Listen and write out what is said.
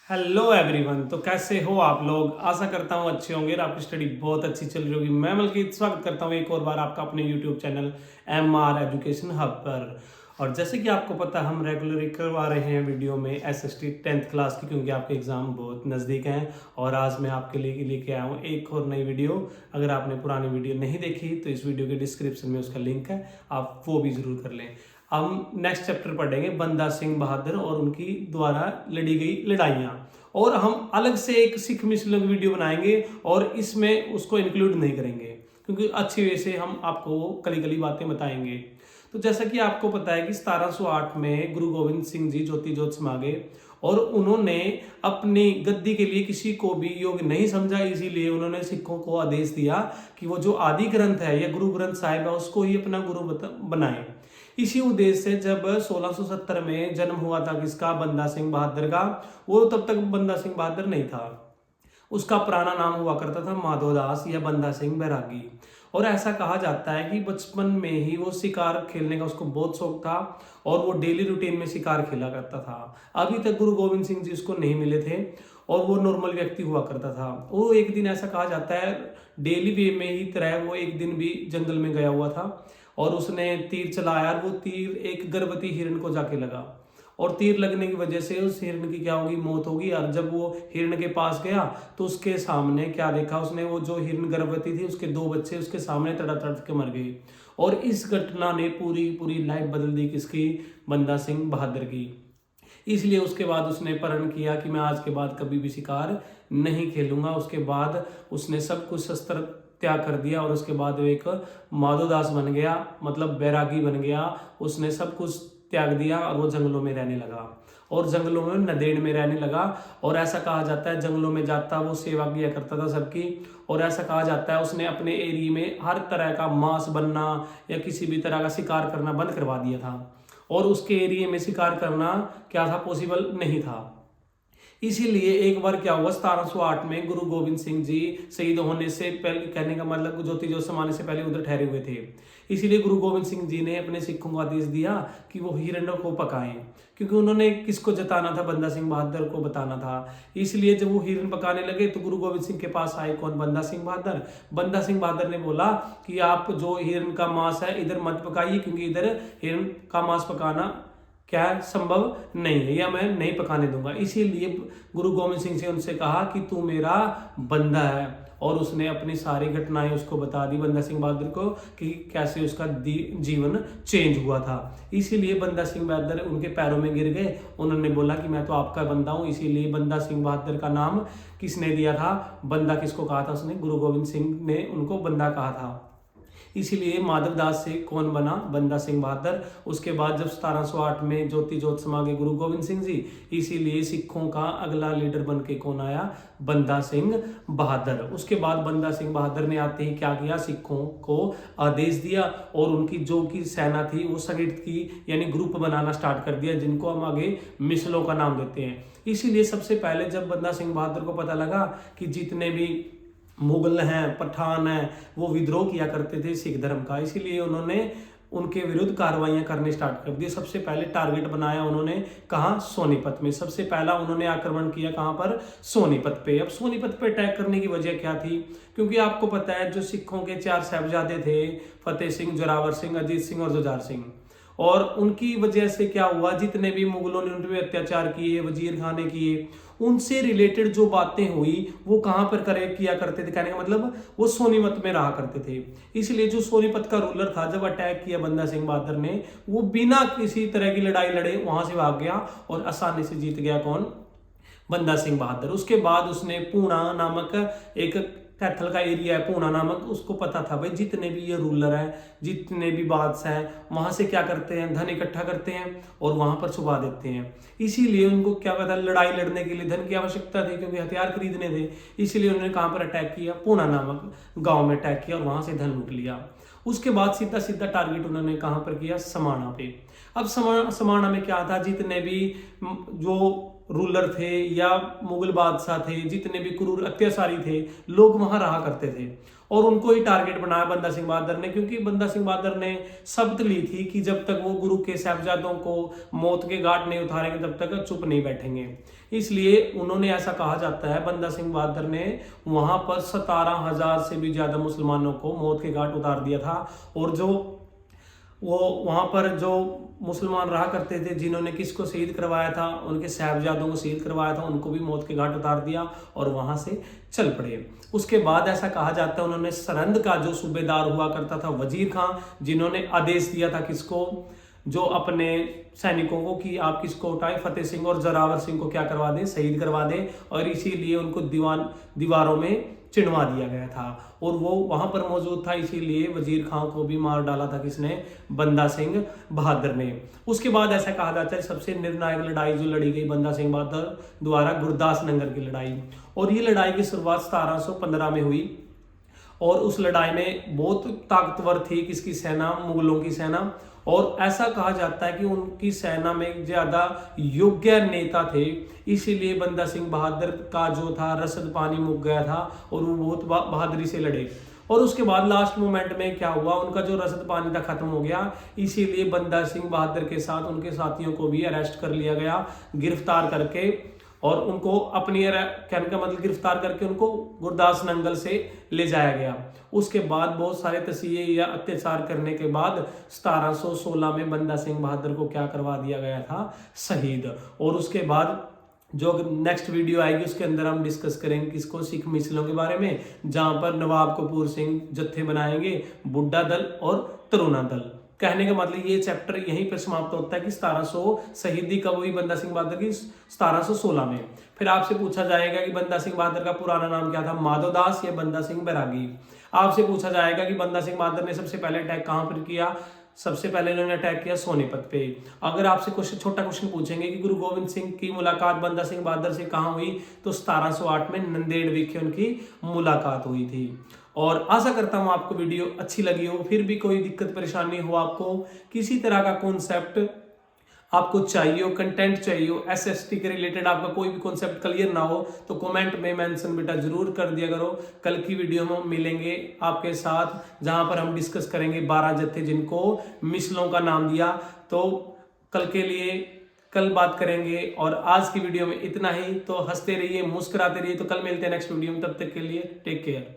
Hello everyone. तो कैसे हो आप लोग? आशा करता हूँ अच्छे होंगे और आपकी स्टडी बहुत अच्छी चल रही होगी। मैं मलकीत स्वागत करता हूँ एक और बार आपका अपने YouTube channel MR education hub पर। और जैसे कि आपको पता हम रेगुलर करवा रहे हैं वीडियो में SST 10th क्लास की, क्योंकि आपके एग्ज़ाम बहुत नज़दीक हैं। और आज मैं आपके लिए लेके आया हूँ एक और नई वीडियो। अगर आपने पुरानी वीडियो नहीं देखी तो इस वीडियो के डिस्क्रिप्शन में उसका लिंक है, आप वो भी ज़रूर कर लें। हम नेक्स्ट चैप्टर पढ़ेंगे बंदा सिंह बहादुर और उनकी द्वारा लड़ी गई लड़ाइयाँ। और हम अलग से एक सिख मिशन वीडियो बनाएंगे और इसमें उसको इंक्लूड नहीं करेंगे, क्योंकि अच्छी वे से हम आपको कली कली बातें बताएंगे। तो जैसा कि आपको पता है कि 1708 में गुरु गोविंद सिंह जी ज्योति ज्योत समा गए और उन्होंने अपनी गद्दी के लिए किसी को भी योग्य नहीं समझा। इसीलिए उन्होंने सिखों को आदेश दिया कि वो जो आदि ग्रंथ है या गुरु ग्रंथ साहिब है उसको ही अपना गुरु बनाए। इसी उद्देश्य से जब 1670 में जन्म हुआ था किसका, बंदा सिंह बहादुर का, वो तब तक बंदा सिंह बहादुर नहीं था। उसका पुराना नाम हुआ करता था माधोदास या बंदा सिंह बैरागी। और ऐसा कहा जाता है कि बचपन में ही वो शिकार खेलने का उसको बहुत शौक था और वो डेली रूटीन में शिकार खेला करता था। अभी तक गुरु गोविंद सिंह जी उसको नहीं मिले थे और वो नॉर्मल व्यक्ति हुआ करता था। वो एक दिन ऐसा कहा जाता है डेली वे में ही तरह वो एक दिन भी जंगल में गया हुआ था और उसने तीर चलाया और वो तीर एक गर्भवती हिरण को जाके लगा और तीर लगने की वजह से उस हिरण की क्या होगी, मौत होगी। और जब वो हिरण के पास गया तो उसके सामने क्या देखा उसने, वो जो हिरण गर्भवती थी उसके 2 बच्चे उसके सामने तड़प के मर गए। और इस घटना ने पूरी पूरी लाइफ बदल दी किसकी, बंदा सिंह बहादुर की। इसलिए उसके बाद उसने प्रण किया कि मैं आज के बाद कभी भी शिकार नहीं खेलूंगा। उसके बाद उसने सब कुछ शस्त्र त्याग कर दिया और उसके बाद वो एक माधोदास बन गया, मतलब बैरागी बन गया। उसने सब कुछ त्याग दिया और वो जंगलों में रहने लगा और जंगलों में नदेड़ में रहने लगा। और ऐसा कहा जाता है जंगलों में जाता वो सेवा किया करता था सबकी। और ऐसा कहा जाता है उसने अपने एरिया में हर तरह का मांस बनना या किसी भी तरह का शिकार करना बंद करवा दिया था और उसके एरिया में शिकार करना क्या था, पॉसिबल नहीं था। इसीलिए एक बार क्या हुआ, 1708 में गुरु गोविंद सिंह जी शहीद होने से पहले, कहने का मतलब ज्योति ज्योत समाने से पहले उधर ठहरे हुए थे। इसीलिए गुरु गोविंद सिंह जी ने अपने सिखों को आदेश दिया कि वो हिरण को पकाएं, क्योंकि उन्होंने किसको जताना था, बंदा सिंह बहादुर को बताना था। इसलिए जब वो हिरण पकाने लगे तो गुरु गोविंद सिंह के पास आए कौन, बंदा सिंह बहादुर। बंदा सिंह बहादुर ने बोला कि आप जो हिरण का मांस है इधर मत पकाइए, क्योंकि इधर हिरण का मांस पकाना क्या है, संभव नहीं है या मैं नहीं पकाने दूंगा। इसीलिए गुरु गोविंद सिंह से उनसे कहा कि तू मेरा बंदा है। और उसने अपनी सारी घटनाएं उसको बता दी बंदा सिंह बहादुर को कि कैसे उसका जीवन चेंज हुआ था। इसीलिए बंदा सिंह बहादुर उनके पैरों में गिर गए। उन्होंने बोला कि मैं तो आपका बंदा हूँ। इसीलिए बंदा सिंह बहादुर का नाम किसने दिया था, बंदा किसको कहा था उसने, गुरु गोविंद सिंह ने उनको बंदा कहा था। इसीलिए माधवदास से कौन बना, बंदा सिंह बहादुर। उसके बाद जब 1708 में ज्योति ज्योत समा गए गुरु गोविंद सिंह जी, इसीलिए सिखों का अगला लीडर बन के कौन आया, बंदा सिंह बहादुर। उसके बाद बंदा सिंह बहादुर ने आते ही क्या किया, सिखों को आदेश दिया और उनकी जो की सेना थी वो संगठित की, यानी ग्रुप बनाना स्टार्ट कर दिया, जिनको हम आगे मिसलों का नाम देते हैं। इसीलिए सबसे पहले जब बंदा सिंह बहादुर को पता लगा कि जितने भी मुगल हैं, पठान हैं, वो विद्रोह किया करते थे सिख धर्म का, इसीलिए उन्होंने उनके विरुद्ध कार्रवाइयां करनी स्टार्ट कर दी। सबसे पहले टारगेट बनाया उन्होंने कहाँ, सोनीपत में। सबसे पहला उन्होंने आक्रमण किया कहाँ पर, सोनीपत पे। अब सोनीपत पे अटैक करने की वजह क्या थी, क्योंकि आपको पता है जो सिखों के 4 साहिबजादे थे, फतेह सिंह, जोरावर सिंह, अजीत सिंह और जुझार सिंह, और उनकी वजह से क्या हुआ, जितने भी मुगलों ने उन पर अत्याचार किए, वजीर खाने किए, उनसे रिलेटेड जो बातें हुई वो कहाँ पर किया करते थे, कहने का मतलब वो सोनीपत में रहा करते थे। इसलिए जो सोनीपत का रूलर था, जब अटैक किया बंदा सिंह बहादुर ने, वो बिना किसी तरह की लड़ाई लड़े वहां से भाग गया और आसानी से जीत गया कौन, बंदा सिंह बहादुर। उसके बाद उसने पूना नामक एक कैथल का एरिया है पूना नामक, उसको पता था भाई जितने भी ये रूलर हैं, जितने भी बादशाह हैं, वहां से क्या करते हैं, धन इकट्ठा करते हैं और वहां पर छुपा देते हैं। इसीलिए उनको क्या पता, लड़ाई लड़ने के लिए धन की आवश्यकता थी, क्योंकि हथियार खरीदने थे। इसीलिए उन्होंने कहां पर अटैक किया, पूना नामक गांव में अटैक किया और वहां से धन लूट लिया। उसके बाद सीधा सीधा टारगेट उन्होंने कहां पर किया, समाना पे। अब समाना में क्या था, जितने भी जो रूलर थे या मुगल बादशाह थे, जितने भी क्रूर अत्याचारी थे, लोग वहां रहा करते थे और उनको ही टारगेट बनाया बंदा सिंह बहादुर ने, क्योंकि बंदा सिंह बहादुर ने शपथ ली थी कि जब तक वो गुरु के साहबजादों को मौत के घाट नहीं उतारेंगे तब तक चुप नहीं बैठेंगे। इसलिए उन्होंने, ऐसा कहा जाता है, बंदा सिंह बहादुर ने वहां पर 17,000 से भी ज्यादा मुसलमानों को मौत के घाट उतार दिया था। और जो वो वहां पर जो मुसलमान रहा करते थे, जिन्होंने किसको शहीद करवाया था, उनके साहबजादों को शहीद करवाया था, उनको भी मौत के घाट उतार दिया और वहां से चल पड़े। उसके बाद ऐसा कहा जाता है उन्होंने सरहंद का जो सूबेदार हुआ करता था वजीर खां, जिन्होंने आदेश दिया था किसको, जो अपने सैनिकों को, कि आप किसको उठाए, फतेह सिंह और जोरावर सिंह को क्या करवा दें, शहीद करवा दें, और इसीलिए उनको दीवारों में चिनवा दिया गया था और वो वहां पर मौजूद था, इसीलिए वजीर खां को भी मार डाला था किसने, बंदा सिंह बहादुर ने। उसके बाद ऐसा कहा जाता है सबसे निर्णायक लड़ाई जो लड़ी गई बंदा सिंह बहादुर द्वारा, गुरदास नंगल की लड़ाई, और ये लड़ाई की शुरुआत 1715 में हुई और उस लड़ाई में बहुत ताकतवर थी किसकी सेना, मुगलों की सेना। और ऐसा कहा जाता है कि उनकी सेना में ज्यादा योग्य नेता थे, इसीलिए बंदा सिंह बहादुर का जो था रसद पानी मुक गया था और वो बहुत बहादुरी से लड़े। और उसके बाद लास्ट मोमेंट में क्या हुआ, उनका जो रसद पानी था खत्म हो गया, इसीलिए बंदा सिंह बहादुर के साथ उनके साथियों को भी अरेस्ट कर लिया गया, गिरफ्तार करके, और उनको अपनी कहने का मतलब गिरफ्तार करके उनको गुरदास नंगल से ले जाया गया। उसके बाद बहुत सारे तसीहे या अत्याचार करने के बाद 1716 में बंदा सिंह बहादुर को क्या करवा दिया गया था, शहीद। और उसके बाद जो नेक्स्ट वीडियो आएगी उसके अंदर हम डिस्कस करेंगे किसको, सिख मिसलों के बारे में, जहां पर नवाब कपूर सिंह जत्थे बनाएंगे, बुड्ढा दल और तरुणा दल। कहने का मतलब ये चैप्टर यहीं पर समाप्त होता है कि 1700 शहीदी कब हुई बंदा सिंह बहादुर की, 1716 में। फिर आपसे पूछा जाएगा कि बंदा सिंह बहादुर का पुराना नाम क्या था, माधवदास या बंदा सिंह बैरागी। आपसे पूछा जाएगा कि बंदा सिंह बहादुर ने सबसे पहले अटैक कहां पर किया, सबसे पहले इन्होंने अटैक किया सोनीपत पे। अगर आपसे क्वेश्चन, छोटा क्वेश्चन पूछेंगे कि गुरु गोविंद सिंह की मुलाकात बंदा सिंह बहादुर से कहां हुई, तो 1708 में नंदेड़ विखे उनकी मुलाकात हुई थी। और आशा करता हूं आपको वीडियो अच्छी लगी हो। फिर भी कोई दिक्कत परेशानी हो, आपको किसी तरह का कॉन्सेप्ट आपको चाहिए हो, कंटेंट चाहिए हो, एसएसटी के रिलेटेड आपका कोई भी कॉन्सेप्ट क्लियर ना हो, तो कमेंट में मेंशन बेटा जरूर कर दिया करो। कल की वीडियो में मिलेंगे आपके साथ, जहां पर हम डिस्कस करेंगे 12 जत्थे जिनको मिसलों का नाम दिया। तो कल के लिए कल बात करेंगे, और आज की वीडियो में इतना ही। तो हंसते रहिए, मुस्कुराते रहिए। तो कल मिलते हैं नेक्स्ट वीडियो में, तब तक के लिए टेक केयर।